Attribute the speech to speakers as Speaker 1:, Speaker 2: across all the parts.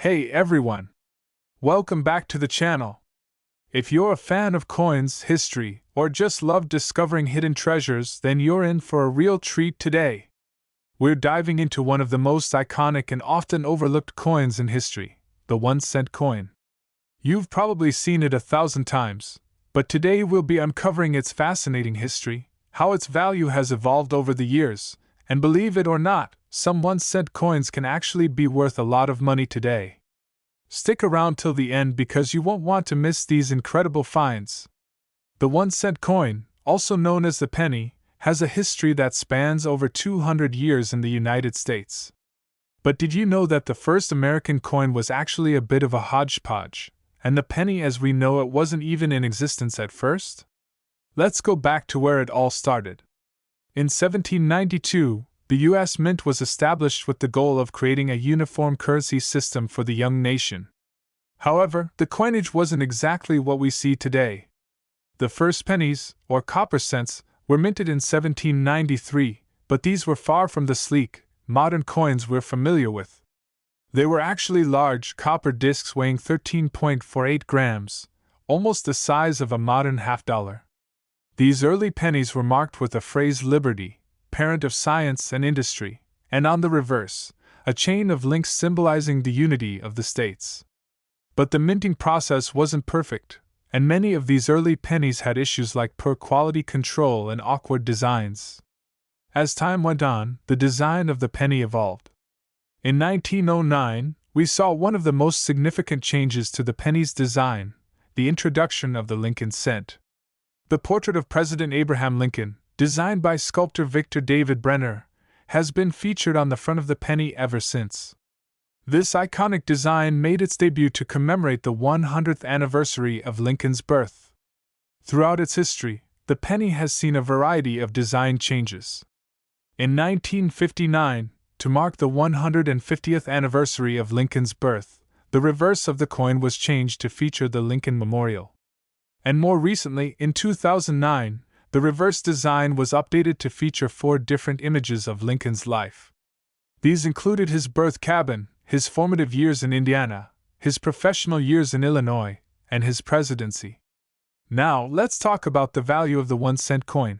Speaker 1: Hey everyone! Welcome back to the channel. If you're a fan of coins, history, or just love discovering hidden treasures, then you're in for a real treat today. We're diving into one of the most iconic and often overlooked coins in history, the 1-cent coin. You've probably seen it 1,000 times, but today we'll be uncovering its fascinating history, how its value has evolved over the years, and believe it or not, some 1-cent coins can actually be worth a lot of money today. Stick around till the end because you won't want to miss these incredible finds. The 1-cent coin, also known as the penny, has a history that spans over 200 years in the United States. But did you know that the first American coin was actually a bit of a hodgepodge, and the penny as we know it wasn't even in existence at first? Let's go back to where it all started. In 1792, the U.S. Mint was established with the goal of creating a uniform currency system for the young nation. However, the coinage wasn't exactly what we see today. The first pennies, or copper cents, were minted in 1793, but these were far from the sleek, modern coins we're familiar with. They were actually large copper discs weighing 13.48 grams, almost the size of a modern half-dollar. These early pennies were marked with the phrase Liberty, parent of science and industry, and on the reverse, a chain of links symbolizing the unity of the states. But the minting process wasn't perfect, and many of these early pennies had issues like poor quality control and awkward designs. As time went on, the design of the penny evolved. In 1909, we saw one of the most significant changes to the penny's design, the introduction of the Lincoln cent. The portrait of President Abraham Lincoln, designed by sculptor Victor David Brenner, has been featured on the front of the penny ever since. This iconic design made its debut to commemorate the 100th anniversary of Lincoln's birth. Throughout its history, the penny has seen a variety of design changes. In 1959, to mark the 150th anniversary of Lincoln's birth, the reverse of the coin was changed to feature the Lincoln Memorial. And more recently, in 2009, the reverse design was updated to feature 4 different images of Lincoln's life. These included his birth cabin, his formative years in Indiana, his professional years in Illinois, and his presidency. Now, let's talk about the value of the 1-cent coin.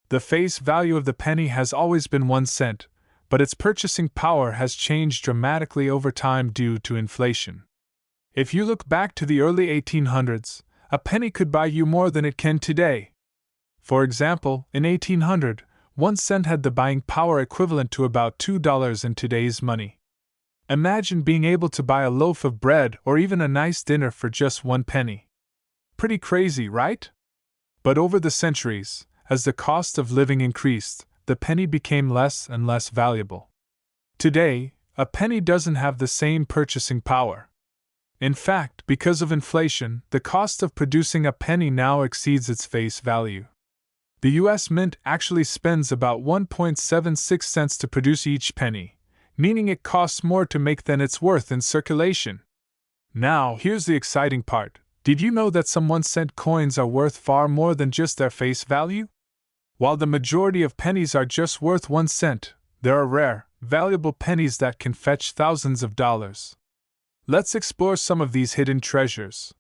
Speaker 1: The face value of the penny has always been 1 cent, but its purchasing power has changed dramatically over time due to inflation. If you look back to the early 1800s, a penny could buy you more than it can today. For example, in 1800, 1 cent had the buying power equivalent to about $2 in today's money. Imagine being able to buy a loaf of bread or even a nice dinner for just 1 penny. Pretty crazy, right? But over the centuries, as the cost of living increased, the penny became less and less valuable. Today, a penny doesn't have the same purchasing power. In fact, because of inflation, the cost of producing a penny now exceeds its face value. The U.S. Mint actually spends about 1.76 cents to produce each penny, meaning it costs more to make than it's worth in circulation. Now, here's the exciting part. Did you know that some 1-cent coins are worth far more than just their face value? While the majority of pennies are just worth 1 cent, there are rare, valuable pennies that can fetch thousands of dollars. Let's explore some of these hidden treasures.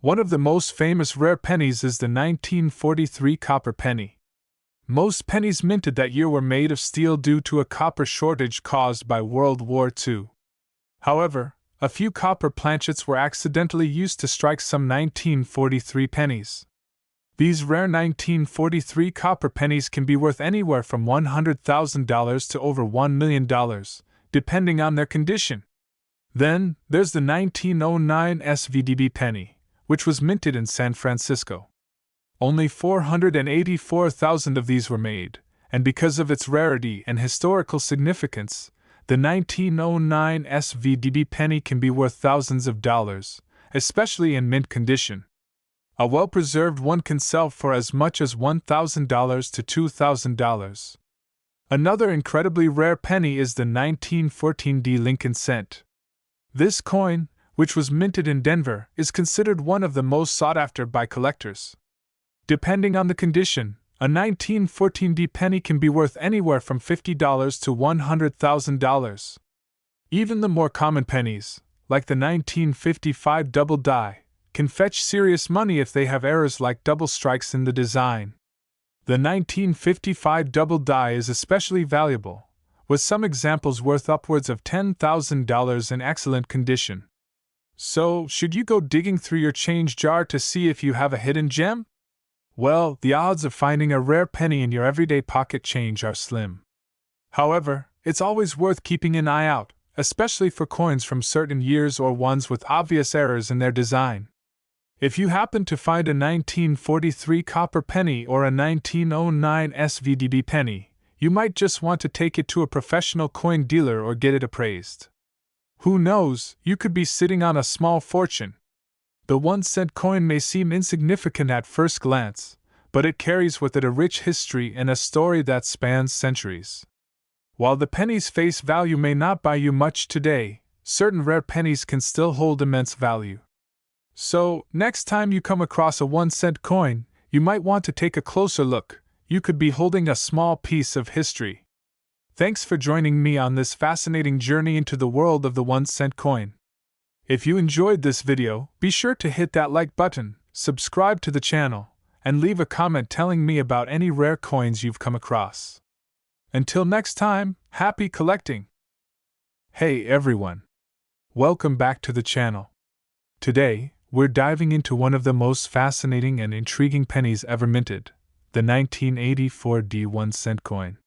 Speaker 1: One of the most famous rare pennies is the 1943 copper penny. Most pennies minted that year were made of steel due to a copper shortage caused by World War II. However, a few copper planchets were accidentally used to strike some 1943 pennies. These rare 1943 copper pennies can be worth anywhere from $100,000 to over $1 million, depending on their condition. Then, there's the 1909 SVDB penny, which was minted in San Francisco. Only 484,000 of these were made, and because of its rarity and historical significance, the 1909 SVDB penny can be worth thousands of dollars, especially in mint condition. A well-preserved one can sell for as much as $1,000 to $2,000. Another incredibly rare penny is the 1914 Lincoln cent. This coin, which was minted in Denver, is considered one of the most sought after by collectors. Depending on the condition, a 1914 penny can be worth anywhere from $50 to $100,000. Even the more common pennies, like the 1955 double die, can fetch serious money if they have errors like double strikes in the design. The 1955 double die is especially valuable, with some examples worth upwards of $10,000 in excellent condition. So, should you go digging through your change jar to see if you have a hidden gem? Well, the odds of finding a rare penny in your everyday pocket change are slim. However, it's always worth keeping an eye out, especially for coins from certain years or ones with obvious errors in their design. If you happen to find a 1943 copper penny or a 1909 SVDB penny, you might just want to take it to a professional coin dealer or get it appraised. Who knows, you could be sitting on a small fortune. The 1-cent coin may seem insignificant at first glance, but it carries with it a rich history and a story that spans centuries. While the penny's face value may not buy you much today, certain rare pennies can still hold immense value. So, next time you come across a 1-cent coin, you might want to take a closer look. You could be holding a small piece of history. Thanks for joining me on this fascinating journey into the world of the 1-cent coin. If you enjoyed this video, be sure to hit that like button, subscribe to the channel, and leave a comment telling me about any rare coins you've come across. Until next time, happy collecting! Hey everyone! Welcome back to the channel. Today, we're diving into one of the most fascinating and intriguing pennies ever minted, the 1984 1-cent coin.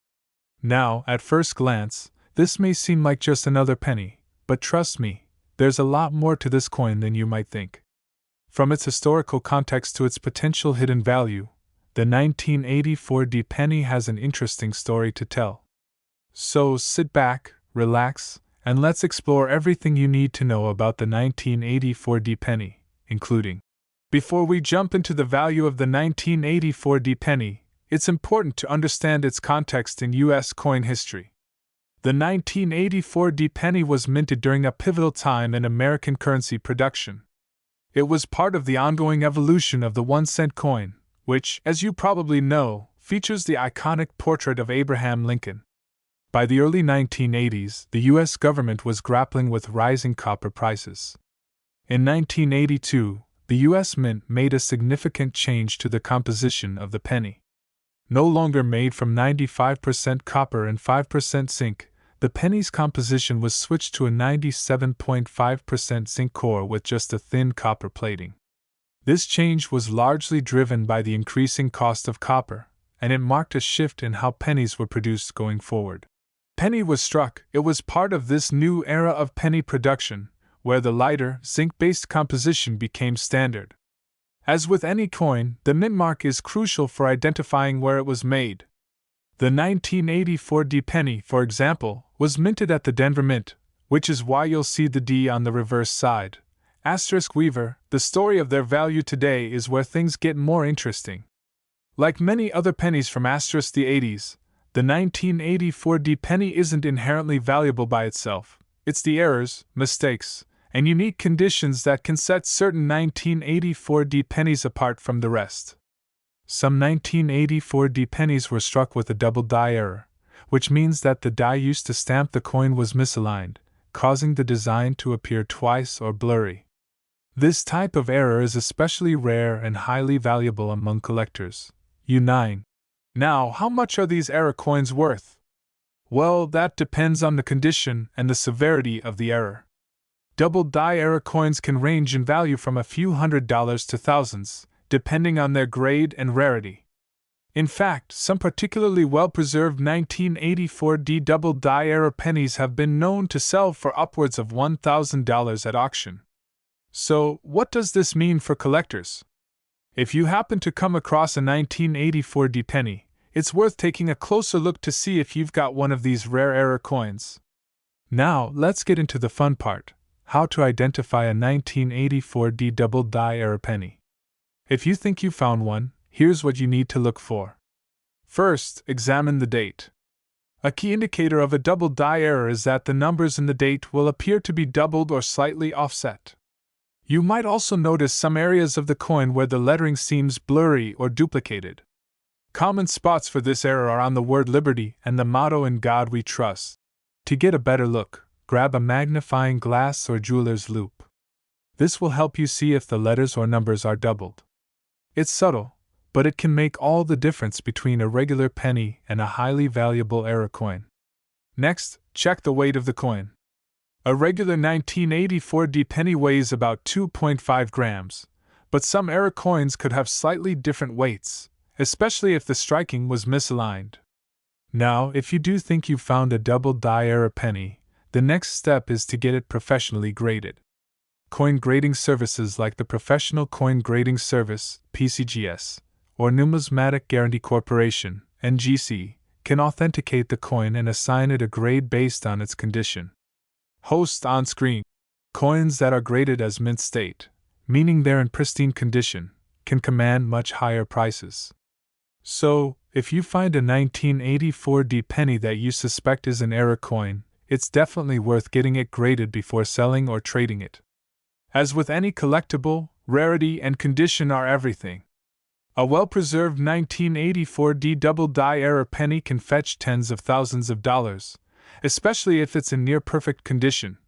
Speaker 1: Now, at first glance, this may seem like just another penny, but trust me, there's a lot more to this coin than you might think. From its historical context to its potential hidden value, the 1984 penny has an interesting story to tell. So sit back, relax, and let's explore everything you need to know about the 1984 penny, including. Before we jump into the value of the 1984 penny, it's important to understand its context in U.S. coin history. The 1984 penny was minted during a pivotal time in American currency production. It was part of the ongoing evolution of the 1-cent coin, which, as you probably know, features the iconic portrait of Abraham Lincoln. By the early 1980s, the U.S. government was grappling with rising copper prices. In 1982, the U.S. Mint made a significant change to the composition of the penny. No longer made from 95% copper and 5% zinc, the penny's composition was switched to a 97.5% zinc core with just a thin copper plating. This change was largely driven by the increasing cost of copper, and it marked a shift in how pennies were produced going forward. Penny was struck. It was part of this new era of penny production, where the lighter, zinc-based composition became standard. As with any coin, the mint mark is crucial for identifying where it was made. The 1984 penny, for example, was minted at the Denver Mint, which is why you'll see the D on the reverse side. Weaver, the story of their value today is where things get more interesting. Like many other pennies from the 80s, the 1984 penny isn't inherently valuable by itself. It's the errors, mistakes, and unique conditions that can set certain 1984 pennies apart from the rest. Some 1984 pennies were struck with a double die error, which means that the die used to stamp the coin was misaligned, causing the design to appear twice or blurry. This type of error is especially rare and highly valuable among collectors. U9. Now, how much are these error coins worth? Well, that depends on the condition and the severity of the error. Double die error coins can range in value from a few $100s to thousands, depending on their grade and rarity. In fact, some particularly well-preserved 1984 double die error pennies have been known to sell for upwards of $1,000 at auction. So, what does this mean for collectors? If you happen to come across a 1984 penny, it's worth taking a closer look to see if you've got one of these rare error coins. Now, let's get into the fun part: how to identify a 1984 double die error penny. If you think you found one, here's what you need to look for. First, examine the date. A key indicator of a double die error is that the numbers in the date will appear to be doubled or slightly offset. You might also notice some areas of the coin where the lettering seems blurry or duplicated. Common spots for this error are on the word Liberty and the motto "In God We Trust." To get a better look, grab a magnifying glass or jeweler's loupe. This will help you see if the letters or numbers are doubled. It's subtle, but it can make all the difference between a regular penny and a highly valuable era coin. Next, check the weight of the coin. A regular 1984D penny weighs about 2.5 grams, but some era coins could have slightly different weights, especially if the striking was misaligned. Now, if you do think you've found a double die era penny, the next step is to get it professionally graded. Coin grading services like the Professional Coin Grading Service, PCGS, or Numismatic Guarantee Corporation, NGC, can authenticate the coin and assign it a grade based on its condition. Host on screen. Coins that are graded as mint state, meaning they're in pristine condition, can command much higher prices. So, if you find a 1984D penny that you suspect is an era coin, it's definitely worth getting it graded before selling or trading it. As with any collectible, rarity and condition are everything. A well-preserved 1984D double die era penny can fetch tens of thousands of dollars, especially if it's in near-perfect condition.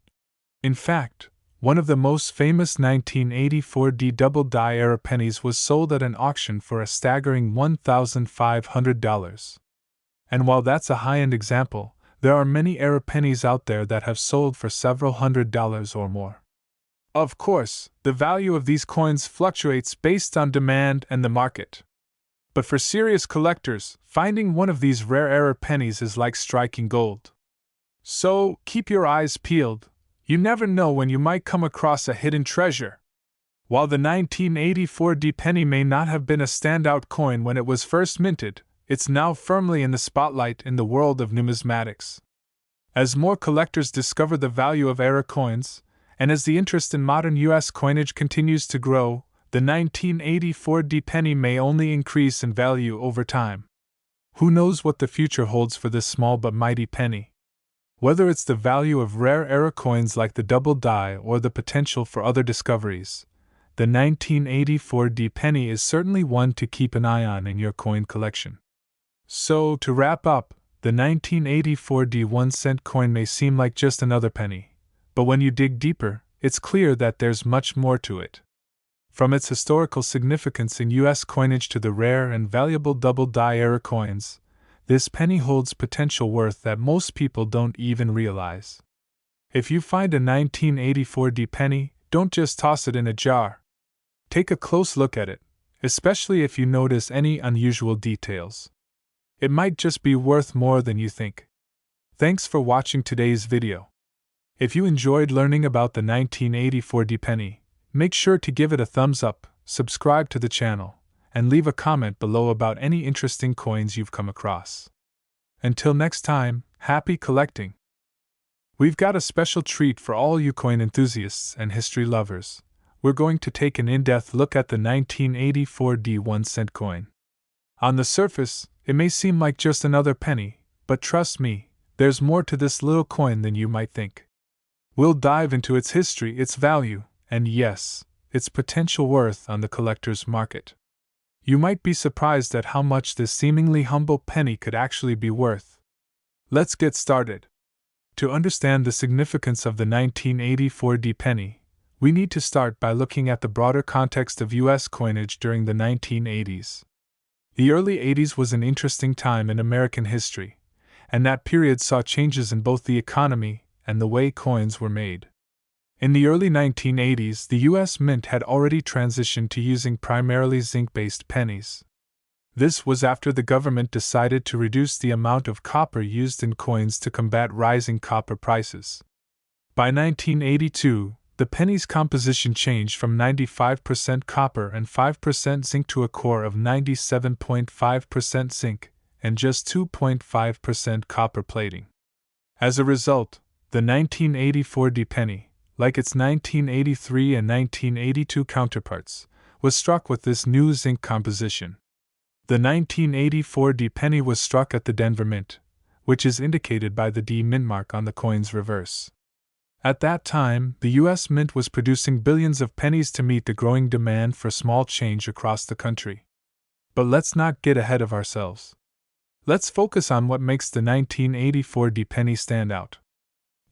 Speaker 1: In fact, one of the most famous 1984D double die era pennies was sold at an auction for a staggering $1,500. And while that's a high-end example, there are many era pennies out there that have sold for several $100s or more. Of course, the value of these coins fluctuates based on demand and the market. But for serious collectors, finding one of these rare era pennies is like striking gold. So, keep your eyes peeled. You never know when you might come across a hidden treasure. While the 1984D penny may not have been a standout coin when it was first minted, it's now firmly in the spotlight in the world of numismatics. As more collectors discover the value of era coins, and as the interest in modern U.S. coinage continues to grow, the 1984D penny may only increase in value over time. Who knows what the future holds for this small but mighty penny? Whether it's the value of rare era coins like the double die or the potential for other discoveries, the 1984D penny is certainly one to keep an eye on in your coin collection. So, to wrap up, the 1984D 1-cent coin may seem like just another penny. But when you dig deeper, it's clear that there's much more to it. From its historical significance in U.S. coinage to the rare and valuable double die era coins, this penny holds potential worth that most people don't even realize. If you find a 1984D penny, don't just toss it in a jar. Take a close look at it, especially if you notice any unusual details. It might just be worth more than you think. Thanks for watching today's video. If you enjoyed learning about the 1984D penny, make sure to give it a thumbs up, subscribe to the channel, and leave a comment below about any interesting coins you've come across. Until next time, happy collecting! We've got a special treat for all you coin enthusiasts and history lovers. We're going to take an in-depth look at the 1984D 1-cent coin. On the surface, it may seem like just another penny, but trust me, there's more to this little coin than you might think. We'll dive into its history, its value, and yes, its potential worth on the collector's market. You might be surprised at how much this seemingly humble penny could actually be worth. Let's get started. To understand the significance of the 1984D penny, we need to start by looking at the broader context of U.S. coinage during the 1980s. The early 80s was an interesting time in American history, and that period saw changes in both the economy and the way coins were made. In the early 1980s, the U.S. Mint had already transitioned to using primarily zinc-based pennies. This was after the government decided to reduce the amount of copper used in coins to combat rising copper prices. By 1982, the penny's composition changed from 95% copper and 5% zinc to a core of 97.5% zinc and just 2.5% copper plating. As a result, the 1984D penny, like its 1983 and 1982 counterparts, was struck with this new zinc composition. The 1984D penny was struck at the Denver Mint, which is indicated by the D mint mark on the coin's reverse. At that time, the U.S. Mint was producing billions of pennies to meet the growing demand for small change across the country. But let's not get ahead of ourselves. Let's focus on what makes the 1984D penny stand out.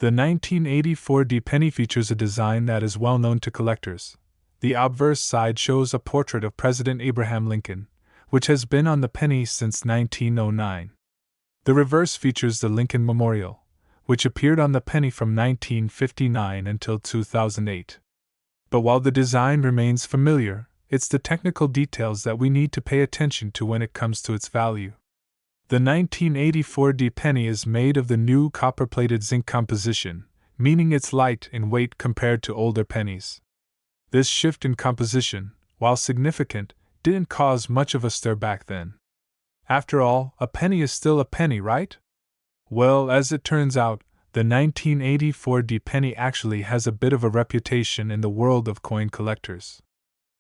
Speaker 1: The 1984 penny features a design that is well known to collectors. The obverse side shows a portrait of President Abraham Lincoln, which has been on the penny since 1909. The reverse features the Lincoln Memorial, which appeared on the penny from 1959 until 2008. But while the design remains familiar, it's the technical details that we need to pay attention to when it comes to its value. The 1984 penny is made of the new copper-plated zinc composition, meaning it's light in weight compared to older pennies. This shift in composition, while significant, didn't cause much of a stir back then. After all, a penny is still a penny, right? Well, as it turns out, the 1984 penny actually has a bit of a reputation in the world of coin collectors.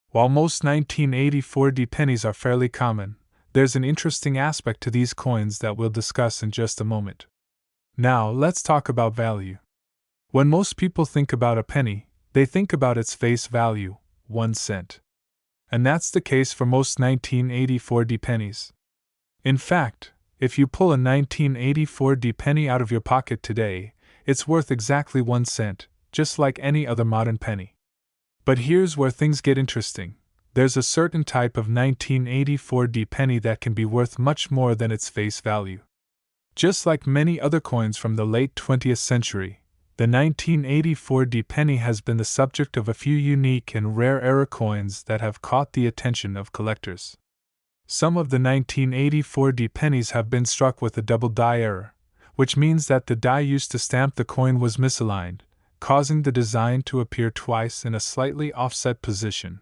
Speaker 1: While most 1984 pennies are fairly common, there's an interesting aspect to these coins that we'll discuss in just a moment. Now, let's talk about value. When most people think about a penny, they think about its face value, 1 cent. And that's the case for most 1984 pennies. In fact, if you pull a 1984 penny out of your pocket today, it's worth exactly 1 cent, just like any other modern penny. But here's where things get interesting. There's a certain type of 1984 penny that can be worth much more than its face value. Just like many other coins from the late 20th century, the 1984 penny has been the subject of a few unique and rare era coins that have caught the attention of collectors. Some of the 1984 pennies have been struck with a double die error, which means that the die used to stamp the coin was misaligned, causing the design to appear twice in a slightly offset position.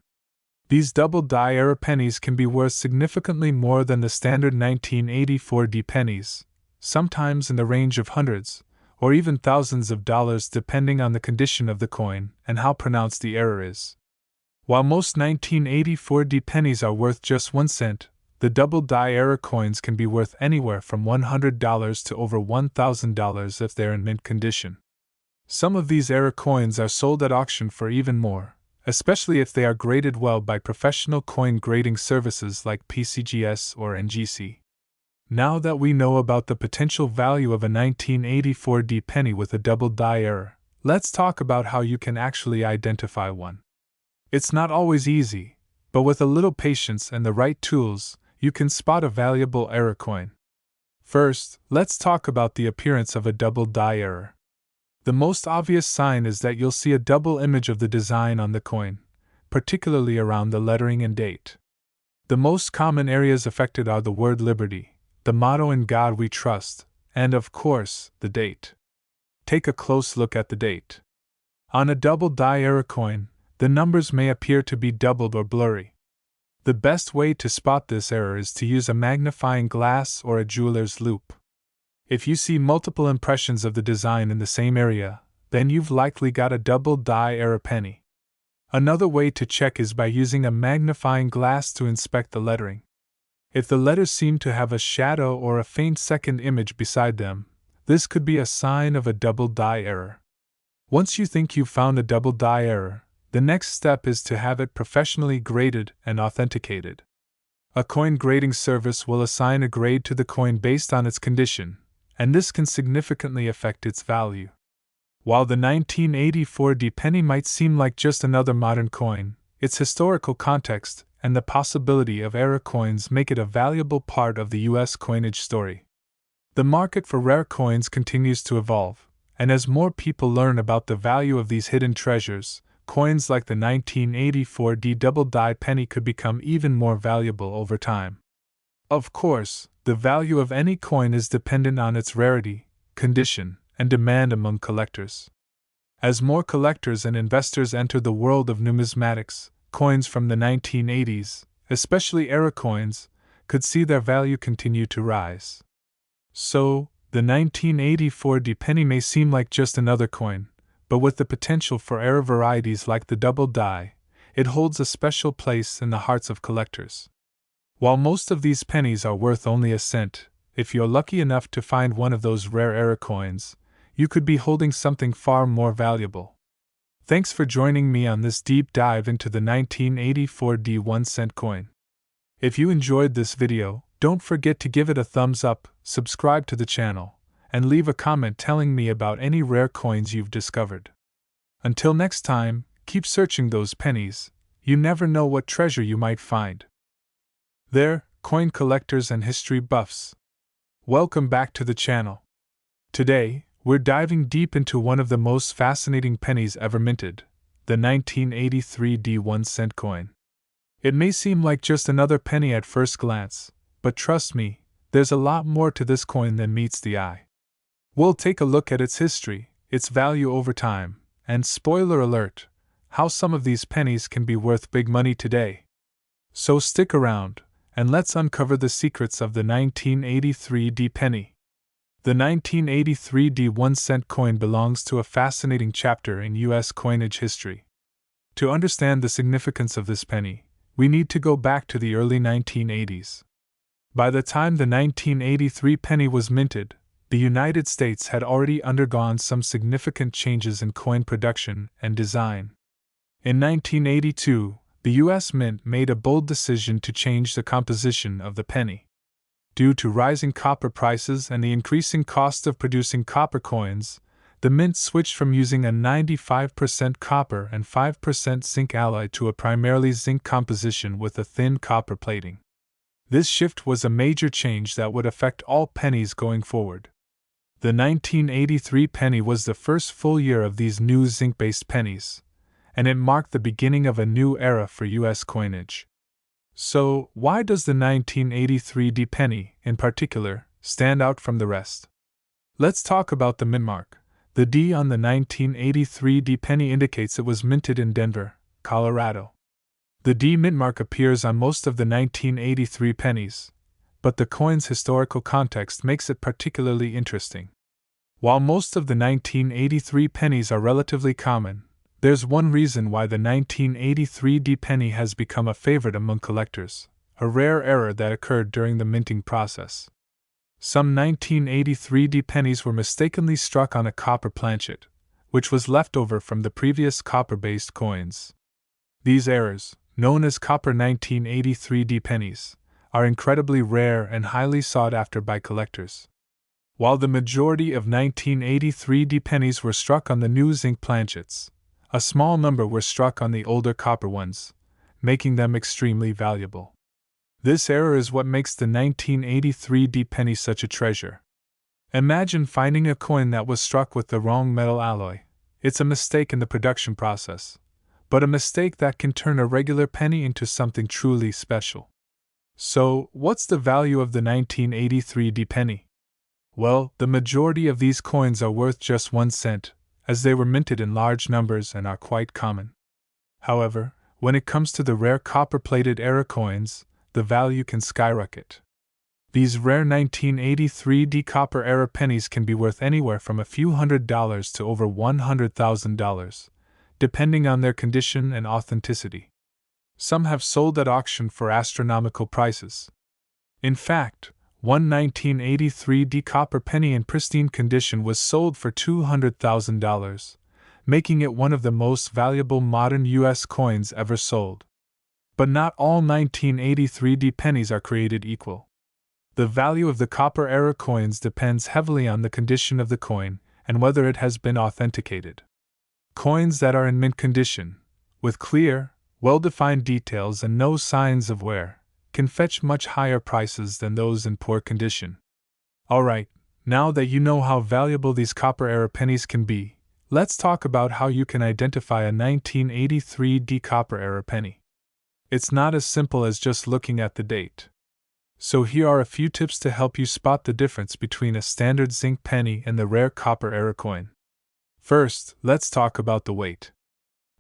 Speaker 1: These double die error pennies can be worth significantly more than the standard 1984 pennies, sometimes in the range of hundreds, or even thousands of dollars depending on the condition of the coin and how pronounced the error is. While most 1984 pennies are worth just 1 cent, the double die error coins can be worth anywhere from $100 to over $1,000 if they're in mint condition. Some of these error coins are sold at auction for even more, especially if they are graded well by professional coin grading services like PCGS or NGC. Now that we know about the potential value of a 1984 penny with a double die error, let's talk about how you can actually identify one. It's not always easy, but with a little patience and the right tools, you can spot a valuable error coin. First, let's talk about the appearance of a double die error. The most obvious sign is that you'll see a double image of the design on the coin, particularly around the lettering and date. The most common areas affected are the word Liberty, the motto In God We Trust, and of course, the date. Take a close look at the date. On a double die error coin, the numbers may appear to be doubled or blurry. The best way to spot this error is to use a magnifying glass or a jeweler's loupe. If you see multiple impressions of the design in the same area, then you've likely got a double die error penny. Another way to check is by using a magnifying glass to inspect the lettering. If the letters seem to have a shadow or a faint second image beside them, this could be a sign of a double die error. Once you think you've found a double die error, the next step is to have it professionally graded and authenticated. A coin grading service will assign a grade to the coin based on its condition, and this can significantly affect its value. While the 1984 penny might seem like just another modern coin, its historical context and the possibility of error coins make it a valuable part of the U.S. coinage story. The market for rare coins continues to evolve, and as more people learn about the value of these hidden treasures, coins like the 1984 double die penny could become even more valuable over time. Of course, the value of any coin is dependent on its rarity, condition, and demand among collectors. As more collectors and investors enter the world of numismatics, coins from the 1980s, especially era coins, could see their value continue to rise. So, the 1984 penny may seem like just another coin, but with the potential for era varieties like the double die, it holds a special place in the hearts of collectors. While most of these pennies are worth only a cent, if you're lucky enough to find one of those rare era coins, you could be holding something far more valuable. Thanks for joining me on this deep dive into the 1984 1-cent coin. If you enjoyed this video, don't forget to give it a thumbs up, subscribe to the channel, and leave a comment telling me about any rare coins you've discovered. Until next time, keep searching those pennies. You never know what treasure you might find. There, coin collectors and history buffs. Welcome back to the channel. Today, we're diving deep into one of the most fascinating pennies ever minted, the 1983 D1-cent coin. It may seem like just another penny at first glance, but trust me, there's a lot more to this coin than meets the eye. We'll take a look at its history, its value over time, and spoiler alert, how some of these pennies can be worth big money today. So stick around, and let's uncover the secrets of the 1983 D penny. The 1983 D1-cent coin belongs to a fascinating chapter in U.S. coinage history. To understand the significance of this penny, we need to go back to the early 1980s. By the time the 1983 penny was minted, the United States had already undergone some significant changes in coin production and design. In 1982, the U.S. Mint made a bold decision to change the composition of the penny. Due to rising copper prices and the increasing cost of producing copper coins, the Mint switched from using a 95% copper and 5% zinc alloy to a primarily zinc composition with a thin copper plating. This shift was a major change that would affect all pennies going forward. The 1983 penny was the first full year of these new zinc-based pennies, and it marked the beginning of a new era for U.S. coinage. So, why does the 1983 D penny, in particular, stand out from the rest? Let's talk about the mint mark. The D on the 1983 D penny indicates it was minted in Denver, Colorado. The D mint mark appears on most of the 1983 pennies, but the coin's historical context makes it particularly interesting. While most of the 1983 pennies are relatively common, there's one reason why the 1983 D penny has become a favorite among collectors, a rare error that occurred during the minting process. Some 1983 D pennies were mistakenly struck on a copper planchet, which was left over from the previous copper-based coins. These errors, known as copper 1983 D pennies, are incredibly rare and highly sought after by collectors. While the majority of 1983 D pennies were struck on the new zinc planchets, a small number were struck on the older copper ones, making them extremely valuable. This error is what makes the 1983 D penny such a treasure. Imagine finding a coin that was struck with the wrong metal alloy. It's a mistake in the production process, but a mistake that can turn a regular penny into something truly special. So, what's the value of the 1983 D penny? Well, the majority of these coins are worth just 1 cent, as they were minted in large numbers and are quite common. However, when it comes to the rare copper-plated era coins, the value can skyrocket. These rare 1983 D copper era pennies can be worth anywhere from a few $100s to over $100,000, depending on their condition and authenticity. Some have sold at auction for astronomical prices. In fact, one 1983 D copper penny in pristine condition was sold for $200,000, making it one of the most valuable modern U.S. coins ever sold. But not all 1983 D pennies are created equal. The value of the copper era coins depends heavily on the condition of the coin and whether it has been authenticated. Coins that are in mint condition, with clear, well-defined details and no signs of wear, can fetch much higher prices than those in poor condition. Alright, now that you know how valuable these copper era pennies can be, let's talk about how you can identify a 1983 D copper era penny. It's not as simple as just looking at the date. So here are a few tips to help you spot the difference between a standard zinc penny and the rare copper era coin. First, let's talk about the weight.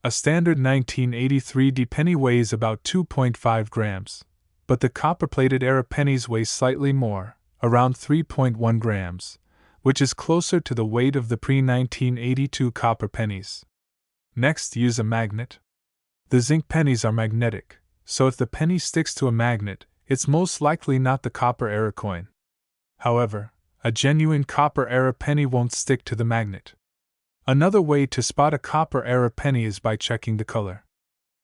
Speaker 1: A standard 1983 D penny weighs about 2.5 grams. But the copper-plated era pennies weigh slightly more, around 3.1 grams, which is closer to the weight of the pre-1982 copper pennies. Next, use a magnet. The zinc pennies are magnetic, so if the penny sticks to a magnet, it's most likely not the copper era coin. However, a genuine copper era penny won't stick to the magnet. Another way to spot a copper era penny is by checking the color.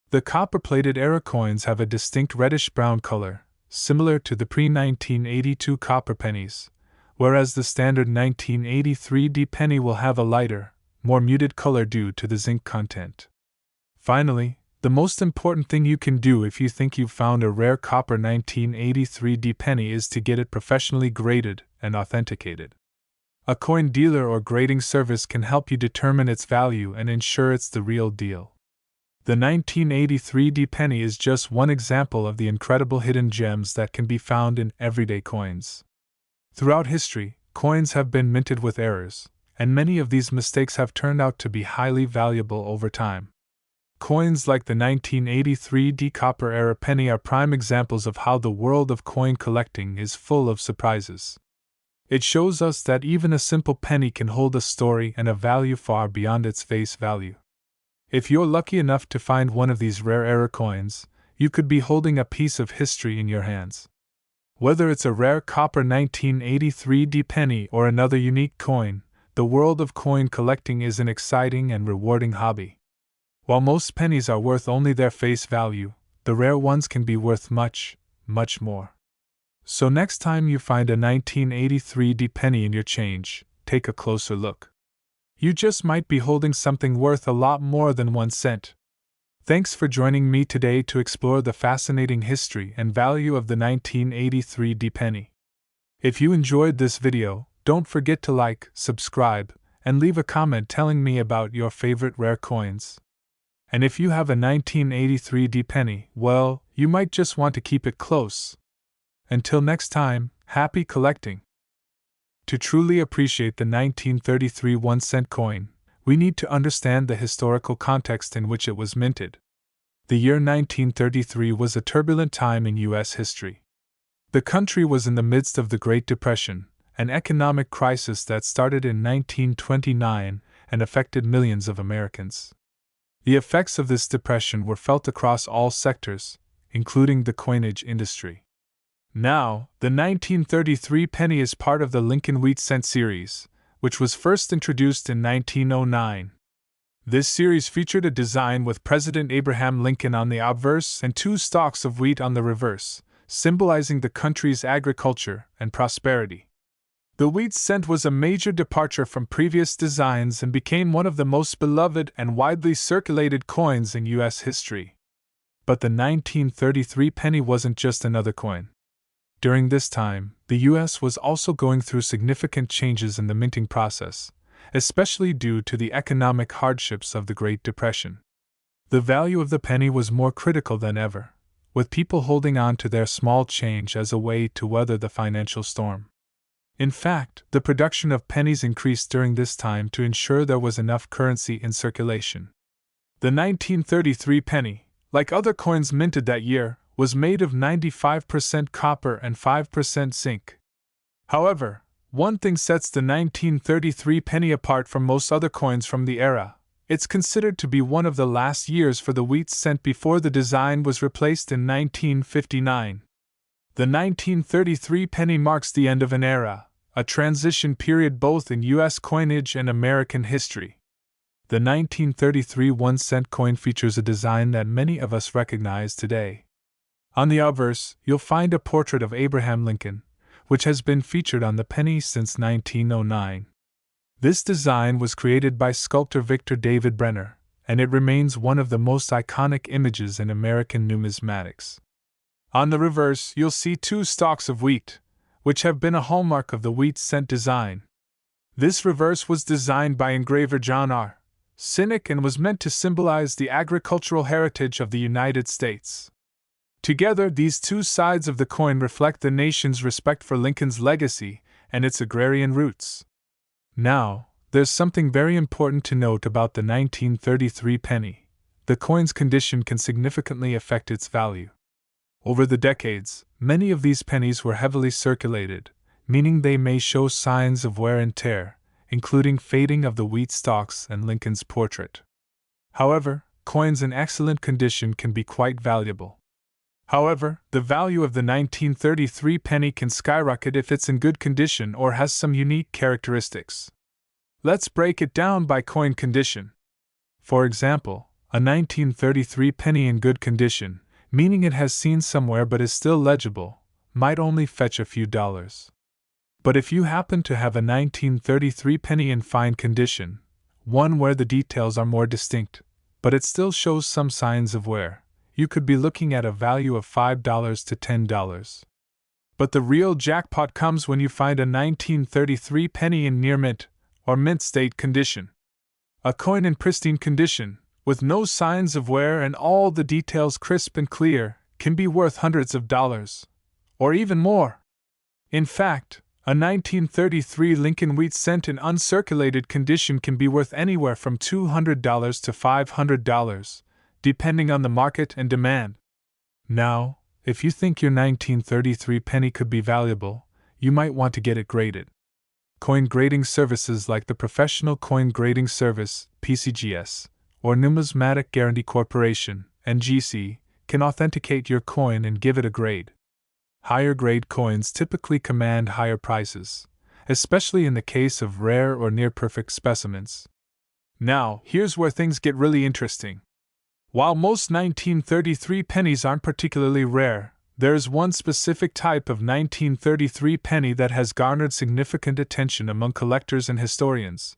Speaker 1: The copper-plated era coins have a distinct reddish-brown color, similar to the pre-1982 copper pennies, whereas the standard 1983 penny will have a lighter, more muted color due to the zinc content. Finally, the most important thing you can do if you think you've found a rare copper 1983 penny is to get it professionally graded and authenticated. A coin dealer or grading service can help you determine its value and ensure it's the real deal. The 1983 penny is just one example of the incredible hidden gems that can be found in everyday coins. Throughout history, coins have been minted with errors, and many of these mistakes have turned out to be highly valuable over time. Coins like the 1983 copper era penny are prime examples of how the world of coin collecting is full of surprises. It shows us that even a simple penny can hold a story and a value far beyond its face value. If you're lucky enough to find one of these rare era coins, you could be holding a piece of history in your hands. Whether it's a rare copper 1983 penny or another unique coin, the world of coin collecting is an exciting and rewarding hobby. While most pennies are worth only their face value, the rare ones can be worth much, much more. So next time you find a 1983 penny in your change, take a closer look. You just might be holding something worth a lot more than 1 cent. Thanks for joining me today to explore the fascinating history and value of the 1983 penny. If you enjoyed this video, don't forget to like, subscribe, and leave a comment telling me about your favorite rare coins. And if you have a 1983 penny, well, you might just want to keep it close. Until next time, happy collecting! To truly appreciate the 1933 1-cent coin, we need to understand the historical context in which it was minted. The year 1933 was a turbulent time in U.S. history. The country was in the midst of the Great Depression, an economic crisis that started in 1929 and affected millions of Americans. The effects of this depression were felt across all sectors, including the coinage industry. Now, the 1933 penny is part of the Lincoln Wheat Cent series, which was first introduced in 1909. This series featured a design with President Abraham Lincoln on the obverse and 2 stalks of wheat on the reverse, symbolizing the country's agriculture and prosperity. The wheat cent was a major departure from previous designs and became one of the most beloved and widely circulated coins in U.S. history. But the 1933 penny wasn't just another coin. During this time, the U.S. was also going through significant changes in the minting process, especially due to the economic hardships of the Great Depression. The value of the penny was more critical than ever, with people holding on to their small change as a way to weather the financial storm. In fact, the production of pennies increased during this time to ensure there was enough currency in circulation. The 1933 penny, like other coins minted that year, was made of 95% copper and 5% zinc. However, one thing sets the 1933 penny apart from most other coins from the era. It's considered to be one of the last years for the wheat cent before the design was replaced in 1959. The 1933 penny marks the end of an era, a transition period both in U.S. coinage and American history. The 1933 1-cent coin features a design that many of us recognize today. On the obverse, you'll find a portrait of Abraham Lincoln, which has been featured on the penny since 1909. This design was created by sculptor Victor David Brenner, and it remains one of the most iconic images in American numismatics. On the reverse, you'll see 2 stalks of wheat, which have been a hallmark of the wheat cent design. This reverse was designed by engraver John R. Sinek and was meant to symbolize the agricultural heritage of the United States. Together, these 2 sides of the coin reflect the nation's respect for Lincoln's legacy and its agrarian roots. Now, there's something very important to note about the 1933 penny. The coin's condition can significantly affect its value. Over the decades, many of these pennies were heavily circulated, meaning they may show signs of wear and tear, including fading of the wheat stalks and Lincoln's portrait. However, coins in excellent condition can be quite valuable. However, the value of the 1933 penny can skyrocket if it's in good condition or has some unique characteristics. Let's break it down by coin condition. For example, a 1933 penny in good condition, meaning it has seen some wear but is still legible, might only fetch a few dollars. But if you happen to have a 1933 penny in fine condition, one where the details are more distinct, but it still shows some signs of wear, you could be looking at a value of $5 to $10. But the real jackpot comes when you find a 1933 penny in near mint or mint state condition. A coin in pristine condition, with no signs of wear and all the details crisp and clear, can be worth hundreds of dollars, or even more. In fact, a 1933 Lincoln wheat cent in uncirculated condition can be worth anywhere from $200 to $500, depending on the market and demand. Now, if you think your 1933 penny could be valuable, you might want to get it graded. Coin grading services like the Professional Coin Grading Service, PCGS, or Numismatic Guarantee Corporation, NGC, can authenticate your coin and give it a grade. Higher grade coins typically command higher prices, especially in the case of rare or near-perfect specimens. Now, here's where things get really interesting. While most 1933 pennies aren't particularly rare, there's one specific type of 1933 penny that has garnered significant attention among collectors and historians,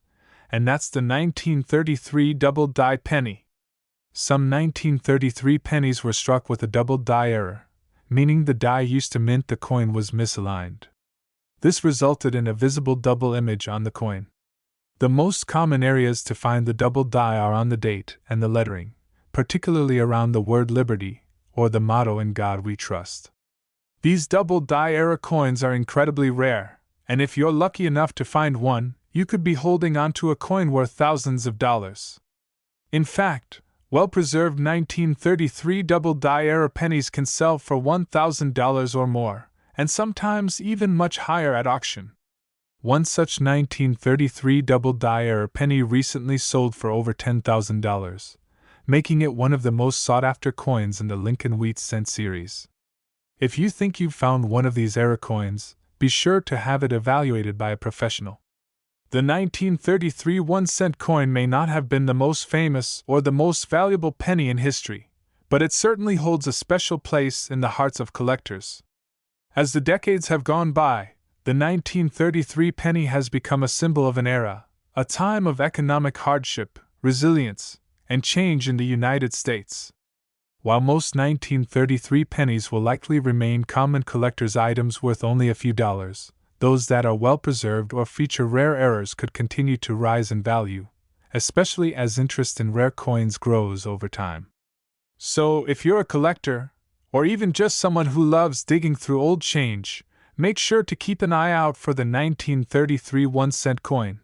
Speaker 1: and that's the 1933 double-die penny. Some 1933 pennies were struck with a double-die error, meaning the die used to mint the coin was misaligned. This resulted in a visible double image on the coin. The most common areas to find the double die are on the date and the lettering, particularly around the word liberty, or the motto "In God We Trust." These double die error coins are incredibly rare, and if you're lucky enough to find one, you could be holding onto a coin worth thousands of dollars. In fact, well-preserved 1933 double die error pennies can sell for $1,000 or more, and sometimes even much higher at auction. One such 1933 double die error penny recently sold for over $10,000. Making it one of the most sought-after coins in the Lincoln Wheat Cent series. If you think you've found one of these error coins, be sure to have it evaluated by a professional. The 1933 1-cent coin may not have been the most famous or the most valuable penny in history, but it certainly holds a special place in the hearts of collectors. As the decades have gone by, the 1933 penny has become a symbol of an era, a time of economic hardship, resilience, and change in the United States. While most 1933 pennies will likely remain common collector's items worth only a few dollars, those that are well preserved or feature rare errors could continue to rise in value, especially as interest in rare coins grows over time. So, if you're a collector, or even just someone who loves digging through old change, make sure to keep an eye out for the 1933 1-cent coin.